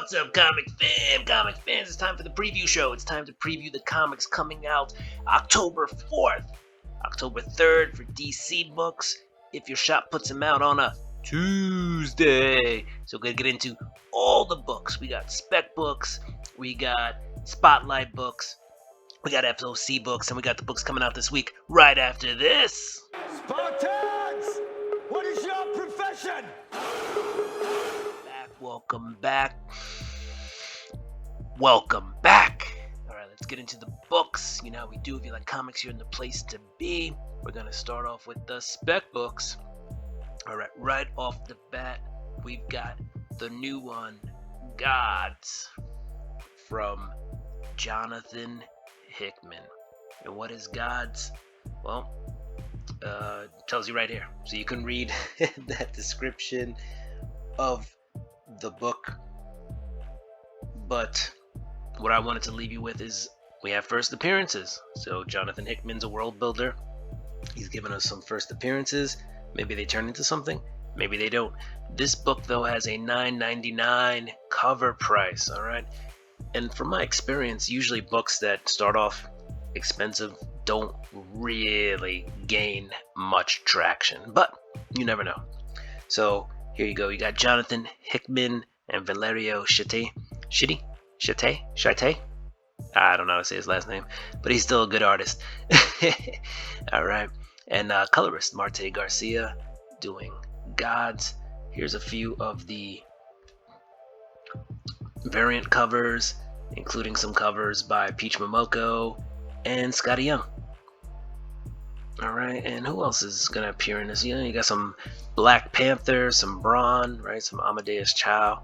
What's up, comic fans? It's time for the preview show. It's time to preview the comics coming out October 4th, October 3rd for DC books, if your shop puts them out on a Tuesday. So we're going to get into all the books. We got spec books, we got spotlight books, we got FOC books, and we got the books coming out this week right after this. Spartans! What is your profession? Welcome back. Welcome back. All right, let's get into the books. You know how we do. If you like comics, you're in the place to be. We're going to start off with the spec books. All right, right off the bat, we've got the new one, Gods, from Jonathan Hickman. And what is Gods? Well, it tells you right here. So you can read that description of the book, but what I wanted to leave you with is we have first appearances. So Jonathan Hickman's a world builder. He's given us some first appearances. Maybe they turn into something, maybe they don't. This book though has a $9.99 cover price. All right, and from my experience, usually books that start off expensive don't really gain much traction, but you never know. So here you go. You got Jonathan Hickman and Valerio Schite. I don't know how to say his last name, but he's still a good artist. All right. And colorist Marte Garcia doing Gods. Here's a few of the variant covers, including some covers by Peach Momoko and Scotty Young. All right, and who else is going to appear in this? You know, you got some Black Panther, some Brawn, right? Some Amadeus Cho,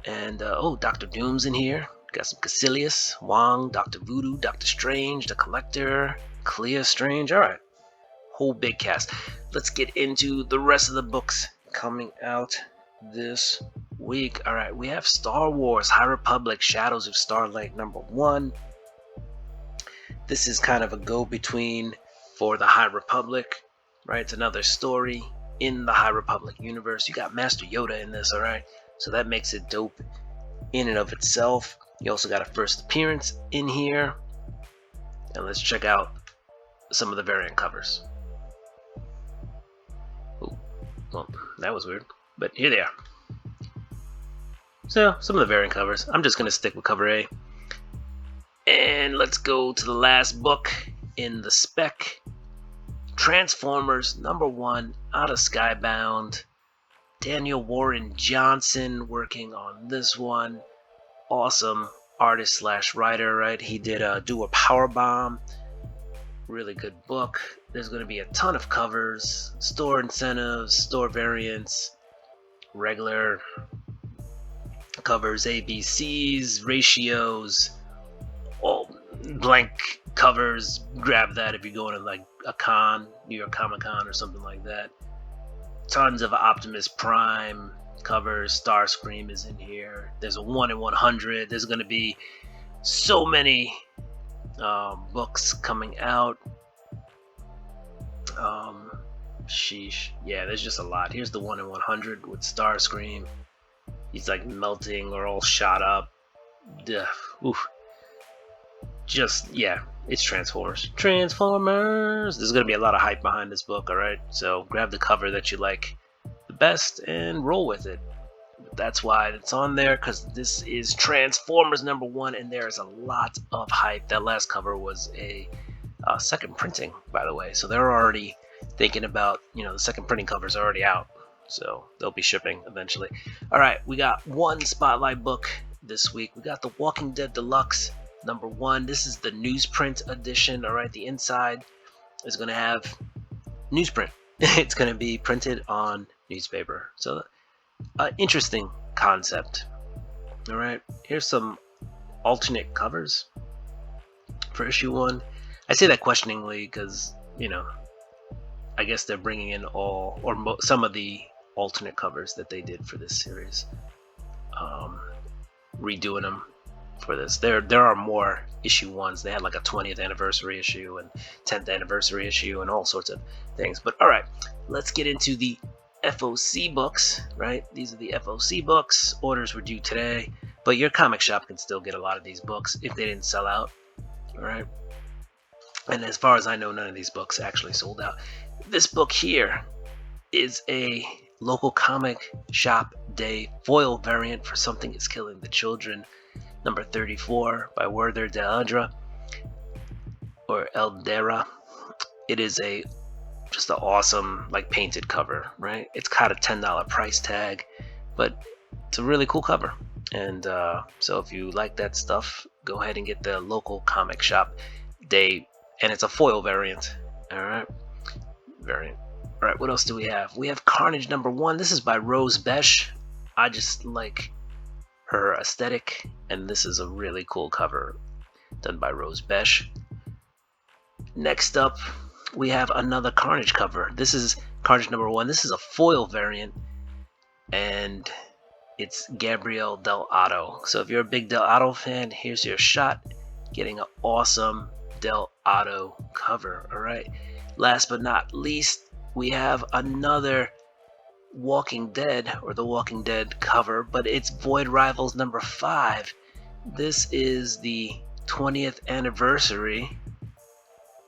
and Dr. Doom's in here. Got some Caecilius, Wong, Dr. Voodoo, Dr. Strange, The Collector, Clea Strange. All right, whole big cast. Let's get into the rest of the books coming out this week. All right, we have Star Wars High Republic Shadows of Starlight #1. This is kind of a go-between for the High Republic, right? It's another story in the High Republic universe. You got Master Yoda in this, all right? So that makes it dope in and of itself. You also got a first appearance in here. And let's check out some of the variant covers. Oh, well, that was weird, but here they are. So, some of the variant covers. I'm just going to stick with cover A. And let's go to the last book in the spec. Transformers #1 out of Skybound. Daniel Warren Johnson working on this one. Awesome artist slash writer, right? He did do a Power Bomb. Really good book. There's going to be a ton of covers, store incentives, store variants, regular covers, ABCs, ratios, all blank covers. Grab that if you're going to like a con, New York Comic Con or something like that. Tons of Optimus Prime covers. Starscream is in here. There's a 1 in 100. There's going to be so many books coming out. Sheesh. Yeah, there's just a lot. Here's the 1 in 100 with Starscream. He's like melting or all shot up. Oof. Just, yeah, it's Transformers. There's going to be a lot of hype behind this book, all right? So grab the cover that you like the best and roll with it. That's why it's on there, because this is Transformers #1, and there is a lot of hype. That last cover was a second printing, by the way. So they're already thinking about, the second printing covers are already out. So they'll be shipping eventually. All right, we got one spotlight book this week. We got The Walking Dead Deluxe #1. This is the newsprint edition. All right, the inside is going to have newsprint. It's going to be printed on newspaper. So interesting concept. All right, here's some alternate covers for issue 1. I say that questioningly because, I guess they're bringing in all or some of the alternate covers that they did for this series, redoing them for this. There are more issue 1s. They had like a 20th anniversary issue and 10th anniversary issue and all sorts of things. But all right, let's get into the FOC books, right? These are the FOC books. Orders were due today, but your comic shop can still get a lot of these books if they didn't sell out, all right? And as far as I know, none of these books actually sold out. This book here is a local comic shop day foil variant for Something Is Killing the Children, number 34 by Werther Deldra or Eldera. It is just an awesome like painted cover, right? It's got a $10 price tag, but it's a really cool cover. And so if you like that stuff, go ahead and get the local comic shop day, and it's a foil variant. All right, variant. All right, what else do we have? We have Carnage number 1. This is by Rose Besh. I just like her aesthetic, and this is a really cool cover done by Rose Besh. Next up, we have another Carnage cover. This is Carnage number 1. This is a foil variant, and it's Gabriel Del Otto. So if you're a big Del Otto fan, here's your shot getting an awesome Del Otto cover. All right. Last but not least, we have another Walking Dead or The Walking Dead cover, but it's Void Rivals number 5. This is the 20th anniversary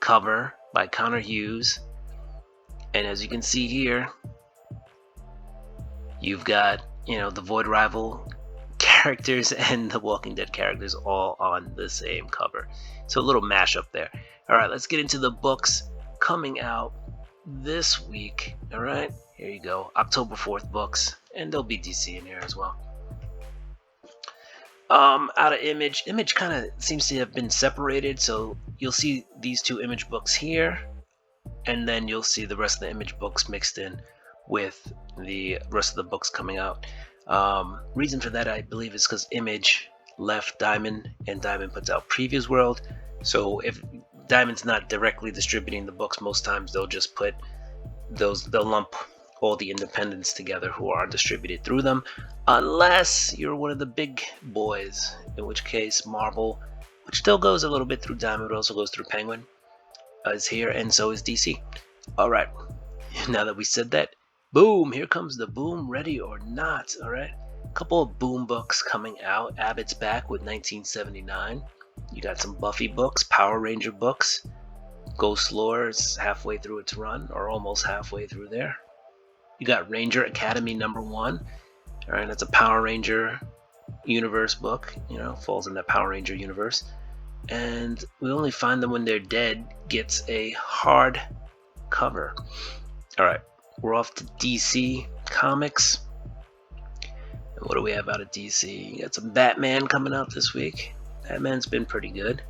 cover by Connor Hughes, and as you can see here, you've got the Void Rival characters and the Walking Dead characters all on the same cover. So a little mashup there. All right, let's get into the books coming out this week. All right, here you go, October 4th books, and there'll be DC in here as well. Out of Image kind of seems to have been separated, so you'll see these 2 Image books here, and then you'll see the rest of the Image books mixed in with the rest of the books coming out. Reason for that, I believe, is because Image left Diamond, and Diamond puts out Previews World. So if Diamond's not directly distributing the books, most times they'll just put they'll lump all the independents together who are distributed through them, unless you're one of the big boys, in which case Marvel, which still goes a little bit through Diamond, but also goes through Penguin, is here, and so is DC. All right, now that we said that, boom, here comes the Boom Ready or Not. All right, a couple of Boom books coming out. Abbott's back with 1979. You got some Buffy books, Power Ranger books. Ghost Lore is halfway through its run, or almost halfway through there. You got Ranger Academy number 1. All right, that's a Power Ranger universe book. Falls in that Power Ranger universe. And We Only Find Them When They're Dead gets a hard cover. All right, we're off to DC Comics. And what do we have out of DC? You got some Batman coming out this week. Batman's been pretty good.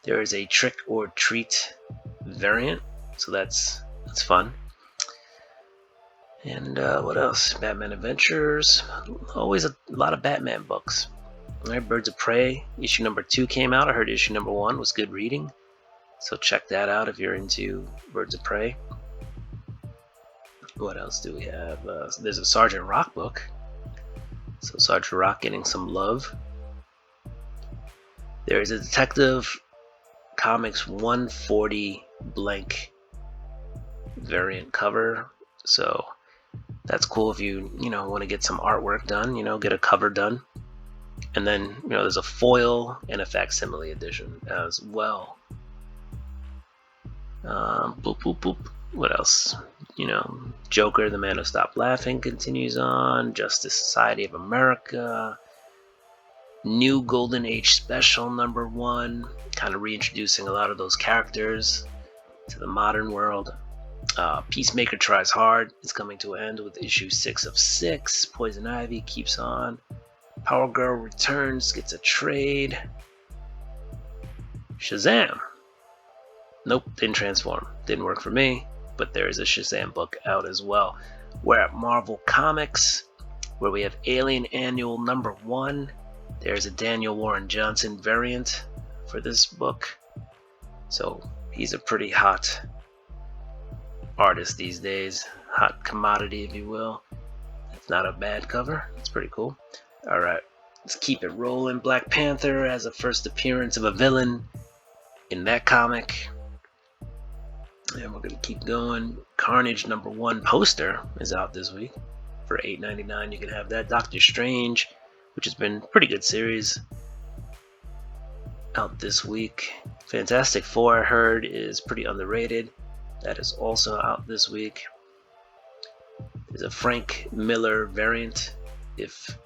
There is a Trick or Treat variant, so that's fun. And what else? Batman Adventures. Always a lot of Batman books. All right, Birds of Prey. Issue number 2 came out. I heard issue number 1 was good reading. So check that out if you're into Birds of Prey. What else do we have? There's a Sergeant Rock book. So Sergeant Rock getting some love. There is a Detective Comics 140 blank variant cover. So that's cool if you want to get some artwork done, get a cover done. And then there's a foil and a facsimile edition as well. Boop boop boop. What else? Joker, the Man Who Stopped Laughing continues on. Justice Society of America. New Golden Age Special number 1, kind of reintroducing a lot of those characters to the modern world. Peacemaker Tries Hard is coming to an end with issue 6 of 6. Poison Ivy keeps on. Power Girl returns, gets a trade. Shazam! Nope, didn't transform. Didn't work for me, but there is a Shazam book out as well. We're at Marvel Comics, where we have Alien Annual number 1. There's a Daniel Warren Johnson variant for this book. So he's a pretty hot artist these days. Hot commodity, if you will. It's not a bad cover. It's pretty cool. All right, let's keep it rolling. Black Panther has a first appearance of a villain in that comic. And we're gonna keep going. Carnage #1 poster is out this week for $8.99. You can have that. Doctor Strange, which has been a pretty good series, out this week. Fantastic Four, I heard, is pretty underrated. That is also out this week. There's a Frank Miller variant if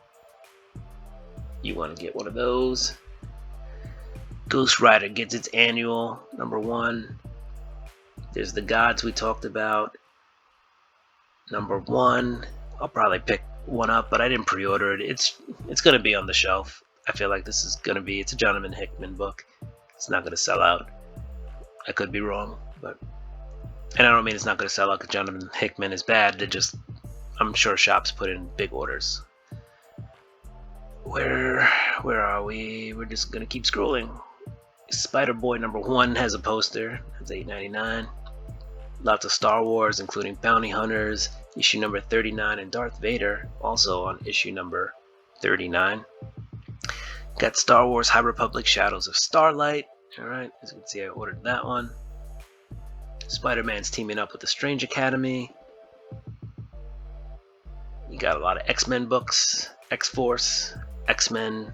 you want to get one of those. Ghost Rider gets its annual #1. There's the Gods we talked about. #1. I'll probably pick one up, but I didn't pre-order it. It's gonna be on the shelf. I feel like this is gonna be. It's a Jonathan Hickman book. It's not gonna sell out. I could be wrong, and I don't mean it's not gonna sell out because Jonathan Hickman is bad. I'm sure shops put in big orders. Where are we? We're just gonna keep scrolling. Spider-Boy #1 has a poster. That's $8.99. Lots of Star Wars, including Bounty Hunters, issue number 39, and Darth Vader, also on issue number 39. Got Star Wars High Republic Shadows of Starlight. Alright, as you can see, I ordered that one. Spider-Man's teaming up with the Strange Academy. You got a lot of X-Men books, X-Force, X-Men.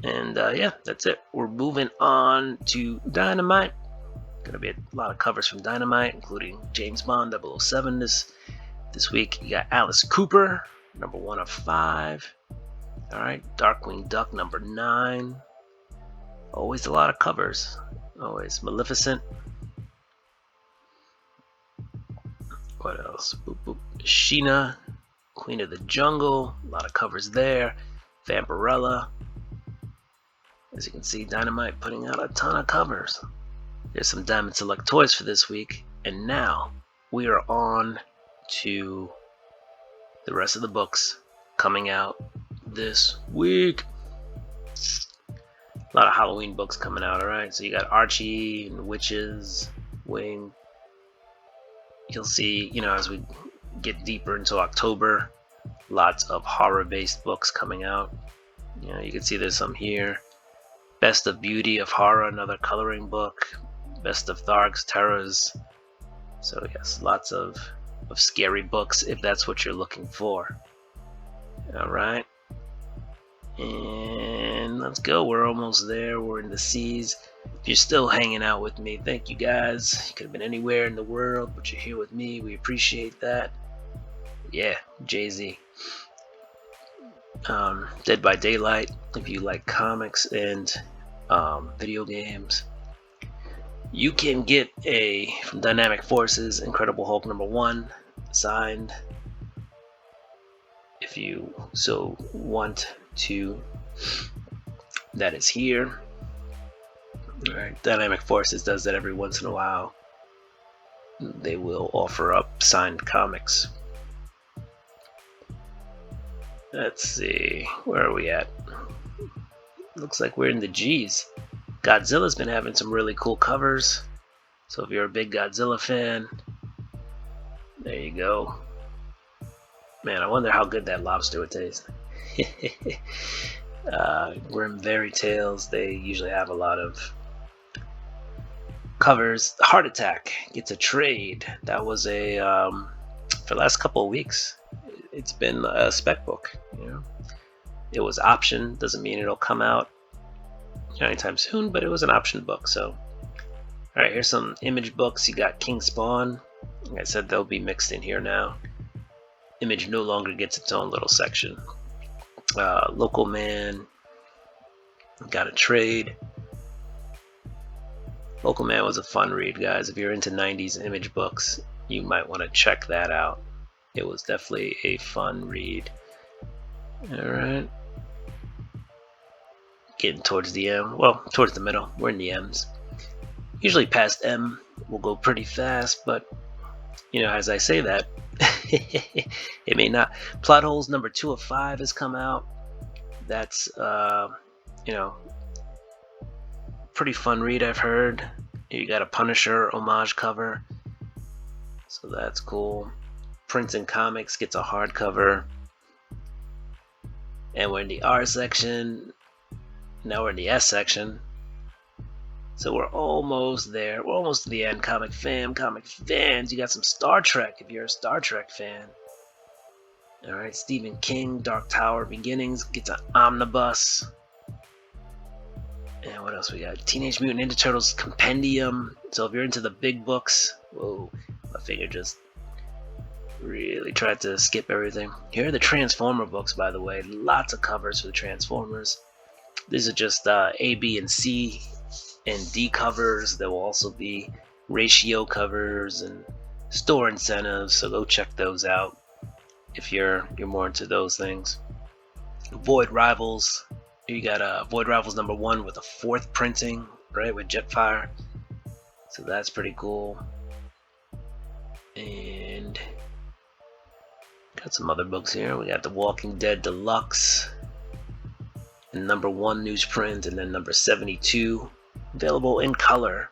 And yeah, that's it. We're moving on to Dynamite. Gonna be a lot of covers from Dynamite, including James Bond 007 this week. You got Alice Cooper, #1 of 5. Alright, Darkwing Duck #9. Always a lot of covers. Always. Maleficent. What else? Boop, boop. Sheena, Queen of the Jungle. A lot of covers there. Vampirella. As you can see, Dynamite putting out a ton of covers. There's some Diamond Select toys for this week. And now we are on to the rest of the books coming out this week. A lot of Halloween books coming out, alright? So you got Archie and Witches, Wing. You'll see, as we get deeper into October, lots of horror-based books coming out. You can see there's some here. Best of Beauty of Horror, another coloring book. Best of Tharg's Terrors. So yes, lots of scary books if that's what you're looking for. Alright. And let's go. We're almost there. We're in the seas. If you're still hanging out with me, thank you guys. You could have been anywhere in the world, but you're here with me. We appreciate that. Yeah, Jay-Z. Dead by Daylight, if you like comics and video games. You can get from Dynamic Forces, Incredible Hulk #1, signed, if you so want to. That is here. Alright, Dynamic Forces does that every once in a while. They will offer up signed comics. Let's see, where are we at? Looks like we're in the G's. Godzilla's been having some really cool covers. So if you're a big Godzilla fan, there you go. Man, I wonder how good that lobster would taste. Grim Fairy Tales, they usually have a lot of covers. Heart Attack gets a trade. That was for the last couple of weeks. It's been a spec book. It was option. Doesn't mean it'll come out anytime soon, but it was an option book. So, all right, here's some Image books. You got King Spawn. Like I said, they'll be mixed in here now. Image no longer gets its own little section. Local Man got a trade. Local Man was a fun read, guys. If you're into 90s Image books, you might want to check that out. It was definitely a fun read. Alright. Getting towards the M. Well, towards the middle. We're in the M's. Usually past M will go pretty fast, but as I say that, it may not. Plot Holes #2 of 5 has come out. That's pretty fun read, I've heard. You got a Punisher homage cover, so that's cool. Prince and Comics gets a hardcover, and we're in the R section. Now we're in the S section. So we're almost there. We're almost to the end. Comic fans. You got some Star Trek if you're a Star Trek fan. Alright, Stephen King, Dark Tower Beginnings gets an omnibus. And what else we got? Teenage Mutant Ninja Turtles Compendium. So if you're into the big books, whoa, my finger just really tried to skip everything. Here are the Transformer books, by the way. Lots of covers for the Transformers. These are just A, B, and C and D covers. There will also be ratio covers and store incentives, so go check those out if you're more into those things. Void Rivals. You got Void Rivals #1 with a 4th printing, right, with Jetfire. So that's pretty cool. And got some other books here. We got The Walking Dead Deluxe and #1 newsprint, and then number 72 available in color.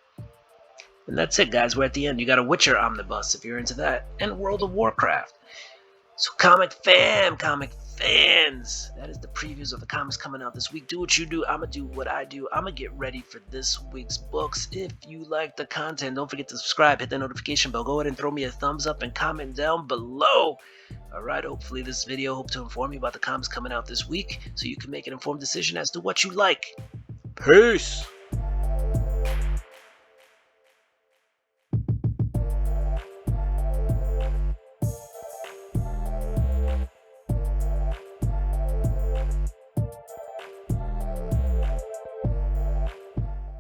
And that's it, guys. We're at the end. You got a Witcher omnibus if you're into that, and World of Warcraft. So comic fans, that is the previews of the comics coming out this week. Do what you do. I'ma do what I do. I'ma get ready for this week's books. If you like the content, don't forget to subscribe, hit the notification bell, go ahead and throw me a thumbs up and comment down below. Alright, hopefully this video hope to inform you about the comics coming out this week so you can make an informed decision as to what you like. Peace!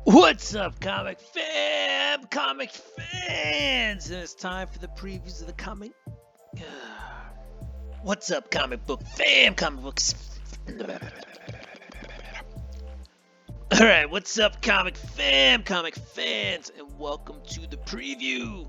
What's up, comic fans? And it's time for the previews of the comic. What's up, comic book comic books? Alright, what's up, comic fans? And welcome to the preview.